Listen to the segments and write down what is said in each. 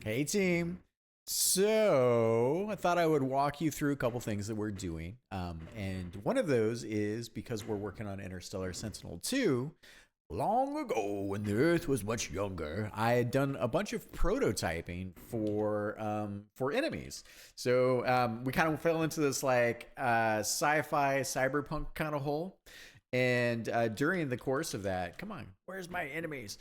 Hey team. So I thought I would walk you through a couple things that we're doing. And one of those is because we're working on Interstellar Sentinel 2. Long ago, when the Earth was much younger, I had done a bunch of prototyping for enemies. So we kind of fell into this like sci-fi cyberpunk kind of hole. And during the course of that, come on, where's my enemies?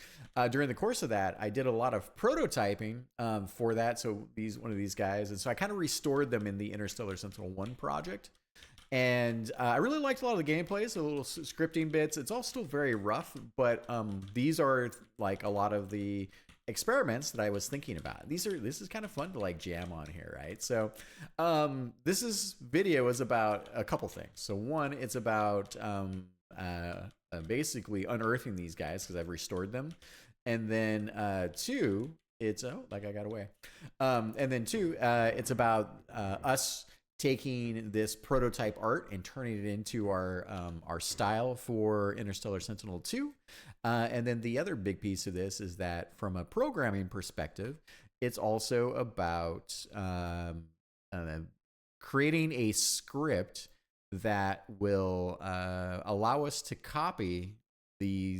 During the course of that, I did a lot of prototyping for that. So one of these guys, and so I kind of restored them in the Interstellar Sentinel 1 project. And I really liked a lot of the gameplay, so little scripting bits. It's all still very rough, but these are like a lot of the experiments that I was thinking about. This is kind of fun to like jam on here, right? So this video is about a couple things. So one, it's about basically unearthing these guys because I've restored them, and then two, it's like I got away, and then two, it's about us taking this prototype art and turning it into our style for Interstellar Sentinel 2. And then the other big piece of this is that from a programming perspective, it's also about creating a script that will allow us to copy the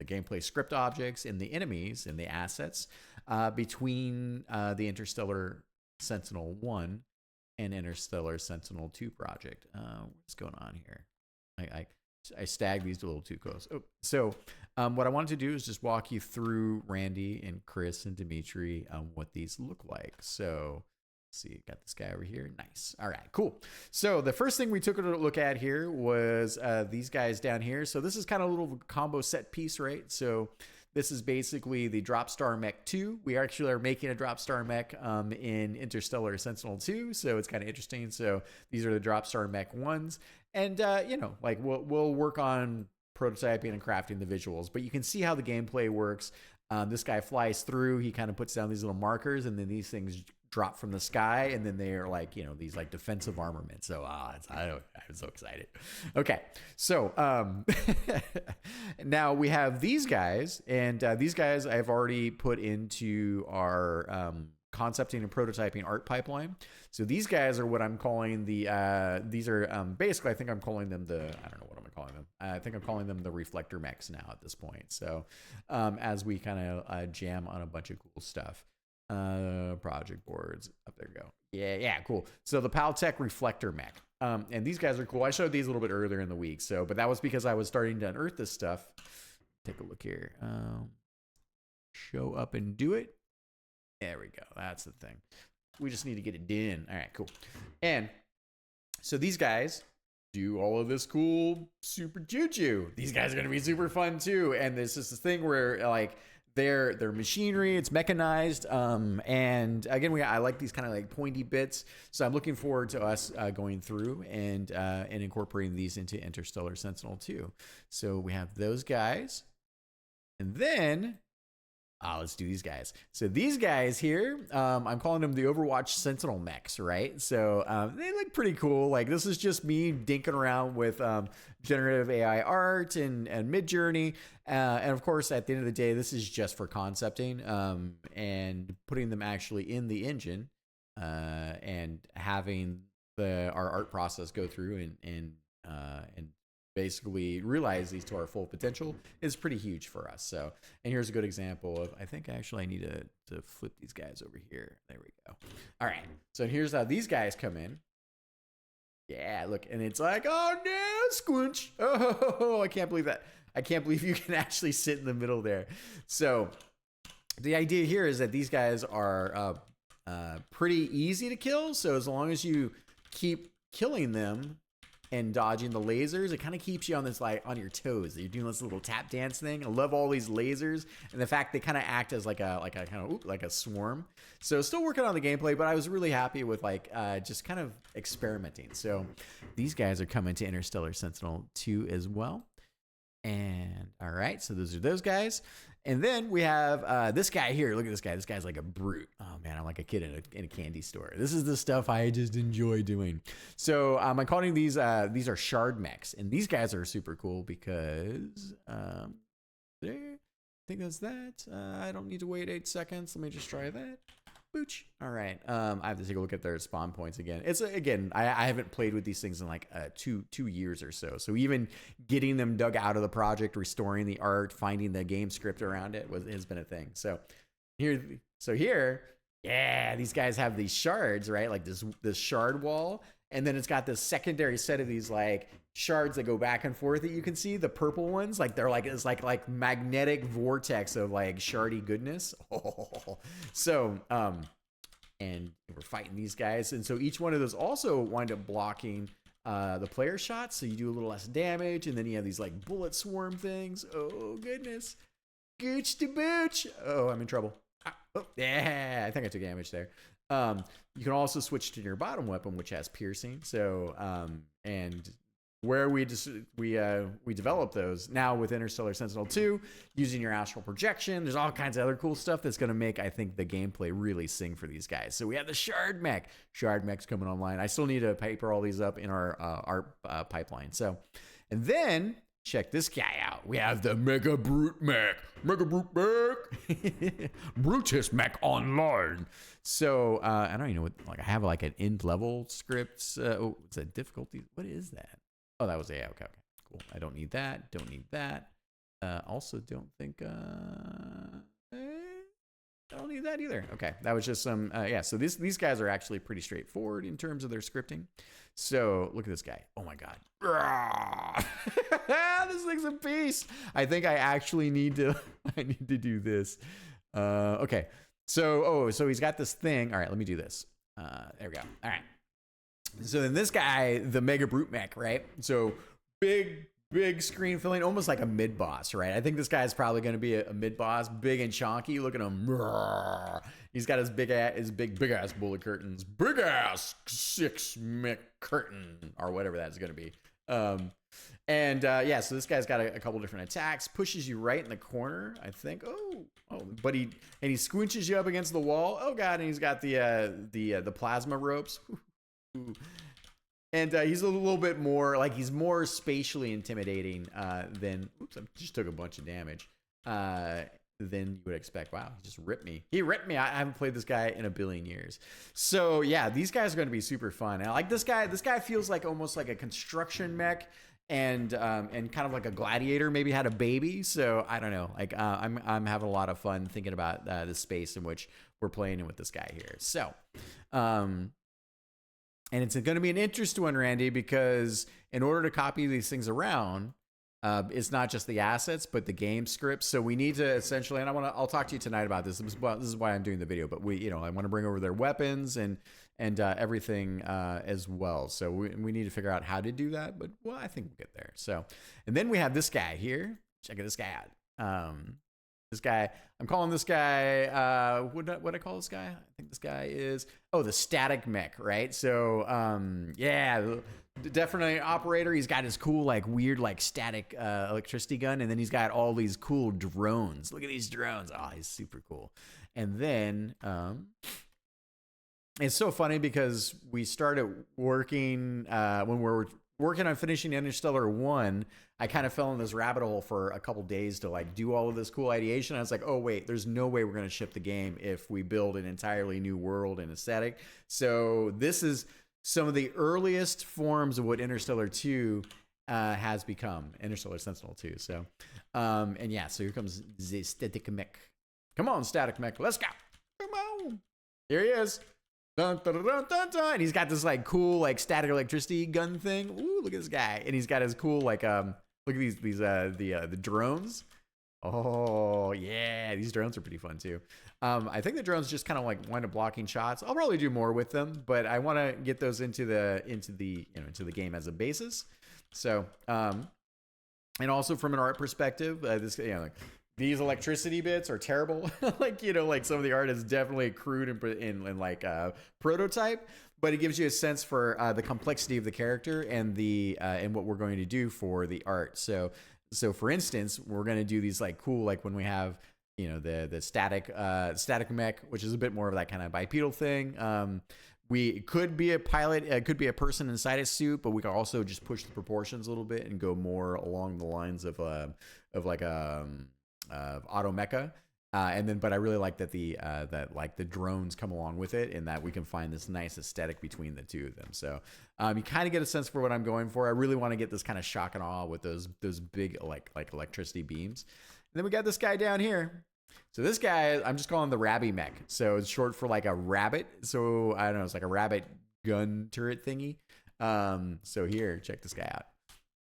gameplay script objects and the enemies and the assets between the Interstellar Sentinel 1 and Interstellar Sentinel 2 project. What's going on here? I stagged these a little too close. Oh, so what I wanted to do is just walk you through Randy and Chris and Dimitri what these look like. So let's see, got this guy over here. Nice. All right, cool. So the first thing we took a look at here was these guys down here. So this is kind of a little combo set piece, right? So this is basically the Drop Star Mech 2. We actually are making a Drop Star Mech in Interstellar Sentinel 2, so it's kind of interesting. So these are the Drop Star Mech 1s. And, like we'll work on prototyping and crafting the visuals, but you can see how the gameplay works. This guy flies through, he kind of puts down these little markers, and then these things drop from the sky, and then they're like, these like defensive armament. So I'm so excited. Okay, so now we have these guys, and these guys I've already put into our concepting and prototyping art pipeline. So these guys are what I'm calling these are basically, I think I'm calling them I don't know what I'm calling them. I think I'm calling them the reflector mechs now at this point. So as we kind of jam on a bunch of cool stuff. Project boards up there. Go. Yeah, cool. So the Paltech reflector mech, and these guys are cool. I showed these a little bit earlier in the week, but that was because I was starting to unearth this stuff. Take a look here. Show up and do it. There we go. That's the thing. We just need to get it done. All right, cool. And so these guys do all of this cool super juju. These guys are gonna be super fun too. And this is the thing where like their machinery, it's mechanized, and again, I like these kind of like pointy bits, so I'm looking forward to us going through and incorporating these into Interstellar Sentinel 2. So we have those guys, and then let's do these guys. So these guys here, I'm calling them the Overwatch Sentinel mechs, right? So they look pretty cool. Like this is just me dinking around with generative AI art and Midjourney. And of course, at the end of the day, this is just for concepting and putting them actually in the engine and having our art process go through and basically realize these to our full potential is pretty huge for us. So, and here's a good example of, I think actually I need to flip these guys over here. There we go. All right. So here's how these guys come in. Yeah, look, and it's like, oh no, squinch. Oh, I can't believe that. I can't believe you can actually sit in the middle there. So the idea here is that these guys are pretty easy to kill. So as long as you keep killing them and dodging the lasers, it kind of keeps you on this like on your toes. You're doing this little tap dance thing. I love all these lasers and the fact they kind of act as like a kind of like a swarm. So still working on the gameplay, but I was really happy with like just kind of experimenting. So these guys are coming to Interstellar Sentinel 2 as well. And all right, so those are those guys. And then we have this guy here. Look at this guy. This guy's like a brute. Oh man, I'm like a kid in a candy store. This is the stuff I just enjoy doing. So I'm calling these are shard mechs, and these guys are super cool because think that's that. I don't need to wait 8 seconds. Let me just try that. Booch. All right. I have to take a look at their spawn points again. It's again, I haven't played with these things in like two years or so. So even getting them dug out of the project, restoring the art, finding the game script around it has been a thing. So here, yeah, these guys have these shards, right? Like this shard wall, and then it's got this secondary set of these like shards that go back and forth that you can see. The purple ones, like they're like it's like magnetic vortex of like shardy goodness. So and we're fighting these guys, and so each one of those also wind up blocking the player shots, so you do a little less damage, and then you have these like bullet swarm things. Oh goodness, gooch to booch. Oh, I'm in trouble. Oh, yeah, I think I took damage there. You can also switch to your bottom weapon, which has piercing. So and where we develop those now with Interstellar Sentinel 2 using your astral projection. There's all kinds of other cool stuff that's going to make, I think, the gameplay really sing for these guys. So we have the shard mech. Shard mech's coming online. I still need to paper all these up in our art pipeline. So, and then check this guy out. We have the Mega Brute Mech. Mega Brute Mech. Brutus Mech Online. So I don't even know what, like I have like an end level script. It's a difficulty. What is that? Oh, that was okay. Cool. I don't need that. Don't need that. Also don't think I don't need that either. Okay, that was just some yeah, so these guys are actually pretty straightforward in terms of their scripting. So look at this guy. Oh my god. This thing's a beast. I think I actually need to do this. Okay. So he's got this thing. All right, let me do this. There we go. All right. So then this guy, the Mega Brute Mech, right? So big screen filling, almost like a mid boss, right? I think this guy is probably going to be a mid boss, big and chonky. Look at him. He's got his big ass bullet curtains, big ass 6 mech curtain, or whatever that's going to be. Yeah, so this guy's got a couple different attacks, pushes you right in the corner, I think. But he squinches you up against the wall. Oh god, and he's got the plasma ropes. And he's a little bit more like he's more spatially intimidating than. Oops! I just took a bunch of damage. Than you would expect. Wow, he just ripped me. He ripped me. I haven't played this guy in a billion years. So yeah, these guys are going to be super fun. And I like this guy. This guy feels like almost like a construction mech. And kind of like a gladiator maybe had a baby. So I don't know. Like I'm having a lot of fun thinking about the space in which we're playing with this guy here. So and it's going to be an interesting one, Randy, because in order to copy these things around, it's not just the assets, but the game scripts. So we need to essentially, and I'll talk to you tonight about this. This is why I'm doing the video. But I want to bring over their weapons and everything as well. So we need to figure out how to do that. But well, I think we'll get there. So, and then we have this guy here. Check this guy out. This guy, I'm calling this guy, what I call this guy? I think this guy is, the static mech, right? So, yeah, definitely operator. He's got his cool, like weird, like static electricity gun. And then he's got all these cool drones. Look at these drones. Oh, he's super cool. And then, it's so funny because we started working, when we were working on finishing Interstellar 1, I kind of fell in this rabbit hole for a couple days to like do all of this cool ideation. I was like, oh wait, there's no way we're going to ship the game if we build an entirely new world and aesthetic. So this is some of the earliest forms of what Interstellar 2 has become, Interstellar Sentinel 2. So, and yeah, so here comes the static mech. Come on, static mech, let's go. Come on. Here he is. Dun, dun, dun, dun, dun. And he's got this like cool like static electricity gun thing. Ooh, look at this guy. And he's got his cool like look at these the drones. Oh yeah, these drones are pretty fun too. I think the drones just kind of like wind up blocking shots. I'll probably do more with them, but I want to get those into the game as a basis. So and also from an art perspective, like these electricity bits are terrible. like some of the art is definitely crude and like prototype, but it gives you a sense for the complexity of the character and and what we're going to do for the art. So for instance, we're going to do these like cool, like when we have the static mech, which is a bit more of that kind of bipedal thing. We could be a pilot, it could be a person inside a suit, but we could also just push the proportions a little bit and go more along the lines of like auto mecha. And then, but I really like that that like the drones come along with it, and that we can find this nice aesthetic between the two of them. So you kind of get a sense for what I'm going for. I really want to get this kind of shock and awe with those big like electricity beams. And then we got this guy down here. So this guy, I'm just calling the Rabby Mech. So it's short for like a rabbit. So I don't know, it's like a rabbit gun turret thingy. So here, check this guy out.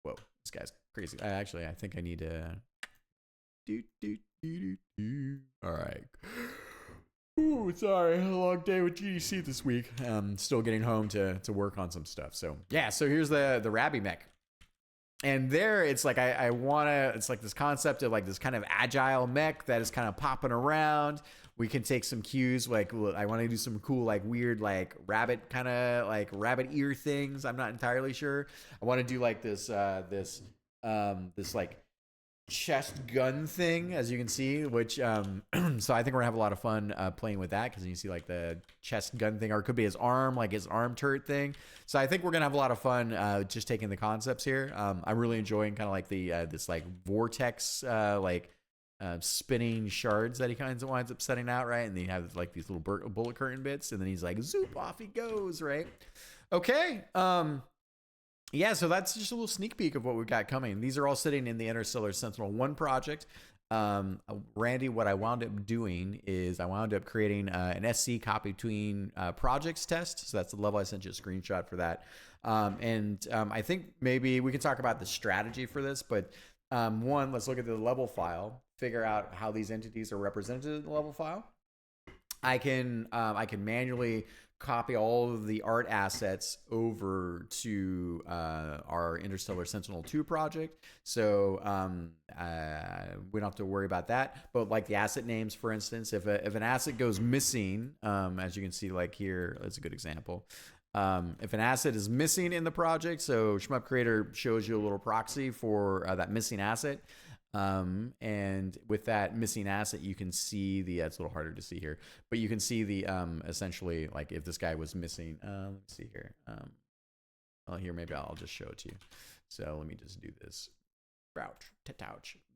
Whoa, this guy's crazy. Actually, I think I need to. All right. Ooh, sorry, a long day with GDC this week. Still getting home to work on some stuff. So yeah, so here's the Rabby Mech. And there, it's like I want to. It's like this concept of like this kind of agile mech that is kind of popping around. We can take some cues. Like I want to do some cool, like weird, like rabbit kind of like rabbit ear things. I'm not entirely sure. I want to do like this like chest gun thing, as you can see, which so I think we're gonna have a lot of fun playing with that, because you see like the chest gun thing, or it could be his arm, like his arm turret thing. So I think we're gonna have a lot of fun just taking the concepts here. I'm really enjoying kind of like the this like vortex spinning shards that he kind of winds up setting out, right? And then you have like these little bullet curtain bits, and then he's like zoop, off he goes, right? Okay. Yeah, so that's just a little sneak peek of what we've got coming. These are all sitting in the Interstellar Sentinel 1 project. Randy, what I wound up doing is I wound up creating an SC copy between projects test. So that's the level I sent you a screenshot for that. I think maybe we can talk about the strategy for this, but one, let's look at the level file, figure out how these entities are represented in the level file. I can manually copy all of the art assets over to our Interstellar Sentinel 2 project. So we don't have to worry about that. But like the asset names, for instance, if an asset goes missing, as you can see, like here, that's a good example. If an asset is missing in the project, so Shmup Creator shows you a little proxy for that missing asset. And with that missing asset, you can see it's a little harder to see here, but you can see the, essentially like if this guy was missing, let's see here. Well, here, maybe I'll just show it to you. So let me just do this.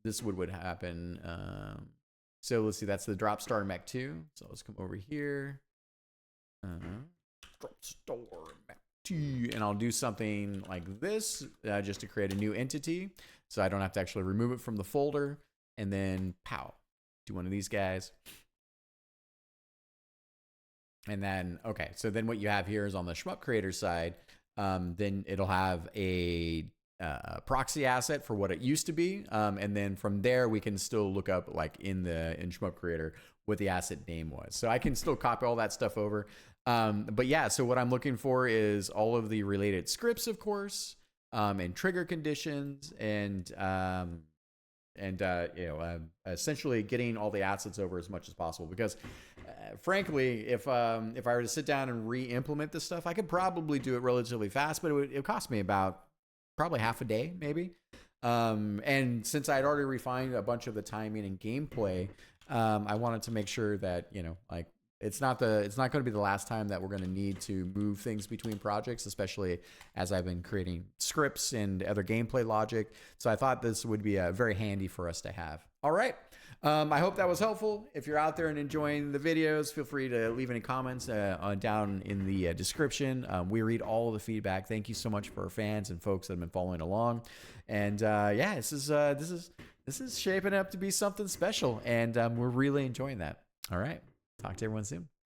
This would happen. So let's see, that's the Drop Star Mech 2. So let's come over here. Drop Star Mech 2. And I'll do something like this, just to create a new entity. So I don't have to actually remove it from the folder. And then, pow, do one of these guys. And then, okay, so then what you have here is on the Shmup Creator side, then it'll have a proxy asset for what it used to be. And then from there, we can still look up, like in Shmup Creator, what the asset name was. So I can still copy all that stuff over. But yeah, so what I'm looking for is all of the related scripts, of course, and trigger conditions, and essentially getting all the assets over as much as possible. Because frankly, if I were to sit down and re-implement this stuff, I could probably do it relatively fast, but it would cost me about probably half a day, maybe. And since I'd already refined a bunch of the timing and gameplay, I wanted to make sure that, like, it's not going to be the last time that we're going to need to move things between projects, especially as I've been creating scripts and other gameplay logic. So I thought this would be very handy for us to have. All right. I hope that was helpful. If you're out there and enjoying the videos, feel free to leave any comments down in the description. We read all of the feedback. Thank you so much for our fans and folks that have been following along. And yeah, this is shaping up to be something special, and we're really enjoying that. All right. Talk to everyone soon.